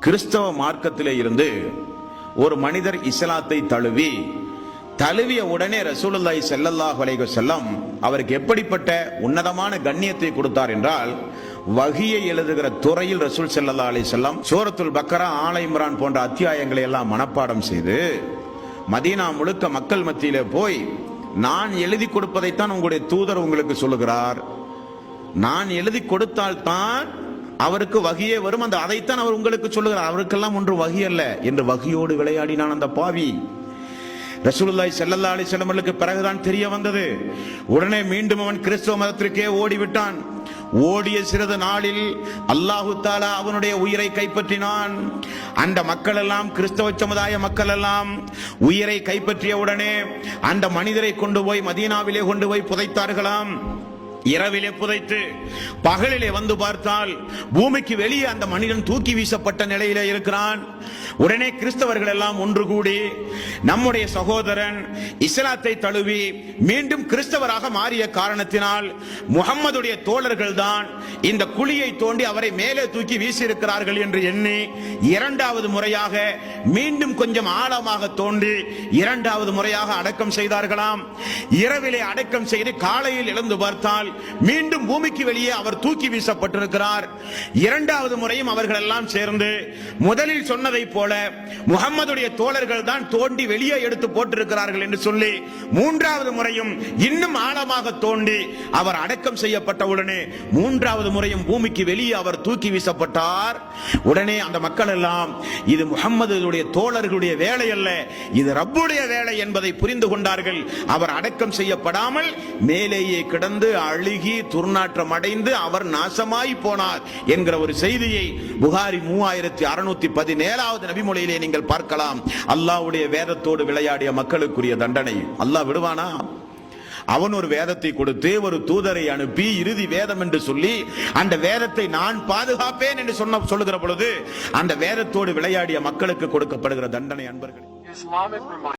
கிறிஸ்தவ மார்க்கத்திலே இருந்து ஒரு மனிதர் இஸ்லாத்தை தழுவிய உடனே ரசூலுல்லாஹி ஸல்லல்லாஹு அலைஹி வஸல்லம் அவருக்கு எப்படிப்பட்ட உன்னதமான கண்ணியத்தை கொடுத்தார் என்றால், வஹியை எழுதுகிற துறையில் ரசூல் ஸல்லல்லாஹு அலைஹி வஸல்லம் சூரத்துல் பக்கரா, ஆல இம்ரான் போன்ற அத்தியாயங்களை எல்லாம் மனப்பாடம் செய்து மதீனா முழுக்க மக்கள் மத்தியிலே போய், நான் எழுதி கொடுப்பதைத்தான் உங்களுடைய தூதர் உங்களுக்கு சொல்லுகிறார், நான் எழுதி கொடுத்தால்தான் அவருக்கு வகியே வரும், அதைத்தான் அவர் உங்களுக்கு சொல்லுகிறார், அவருக்கெல்லாம் ஒன்று வகி அல்ல என்று வகியோடு விளையாடினான் அந்த பாவி. ரசூலுல்லாஹி ஸல்லல்லாஹு அலைஹி வஸல்லம் பிறகுதான் தெரிய வந்தது. உடனே மீண்டும் அவன் கிறிஸ்தவ மதத்திற்கே ஓடிவிட்டான். ஓடிய சிறிது நாளில் அல்லாஹு தஆலா அவனுடைய உயிரை கைப்பற்றினான். அந்த மக்கள் எல்லாம், கிறிஸ்தவ சமுதாய மக்கள் எல்லாம் உயிரை கைப்பற்றிய உடனே அந்த மனிதரை கொண்டு போய் மதீனாவிலே கொண்டு போய் புதைத்தார்களாம். இரவிலே புதைத்து பகலிலே வந்து பார்த்தால் பூமிக்கு வெளியே அந்த மனிதன் தூக்கி வீசப்பட்ட நிலையிலே இருக்கிறான். உடனே கிறிஸ்தவர்கள் எல்லாம் ஒன்று கூடி, நம்முடைய சகோதரன் இஸ்லாத்தை தழுவி மீண்டும் கிறிஸ்தவராக மாறிய காரணத்தினால் முஹம்மதுடைய தோழர்கள் தான் இந்த குழியை தோண்டி அவரை மேலே தூக்கி வீசியிருக்கிறார்கள் என்று எண்ணி இரண்டாவது முறையாக மீண்டும் கொஞ்சம் ஆழமாக தோண்டி இரண்டாவது முறையாக அடக்கம் செய்தார்களாம். இரவிலே அடக்கம் செய்து காலையில் எழுந்து பார்த்தால் மீண்டும் பூமிக்கு வெளியே அவர் தூக்கி வீசப்பட்டிருக்கிறார். இரண்டாவது முறையும் அவர்கள் எல்லாம் சேர்ந்து முதலில் சொன்னதை போல முஹம்மதுடைய தோழர்கள் தான் தோண்டி வெளியே எடுத்து போட்டிருக்கிறார்கள் என்று சொல்லி மூன்றாவது முறையும் இன்னும் ஆழமாக தோண்டி அவர் அடக்கம் செய்யப்பட்ட உடனே மூன்றாவது முறையும் பூமிக்கு வெளியே அவர் தூக்கி வீசப்பட்டார். உடனே அந்த மக்கள் எல்லாம், இது முஹம்மதுடைய தோழர்களுடைய வேலை அல்ல, இது ரப்புடைய வேலை என்பதை புரிந்து கொண்டார்கள். அவர் அடக்கம் செய்யப்படாமல் மேலேயே கிடந்து அழுகி துர்நாற்றம் அடைந்து அவர் நாசமாய் போனார் என்கிற ஒரு செய்தியை புகாரி 3617 நபிமொழியிலே நீங்கள் பார்க்கலாம். அல்லாஹ்வுடைய வேதத்தோடு விளையாடிய மக்களுக்குரிய தண்டனை அல்லாஹ் விடுவானா? அவன் ஒரு வேதத்தை கொடுத்து ஒரு தூதரை அனுப்பி இறுதி வேதம் என்று சொல்லி அந்த வேதத்தை நான் பாதுகாப்பேன் என்று சொல்லுகிற பொழுது அந்த வேதத்தோடு விளையாடிய மக்களுக்கு கொடுக்கப்படுகிற தண்டனை அன்பர்கள்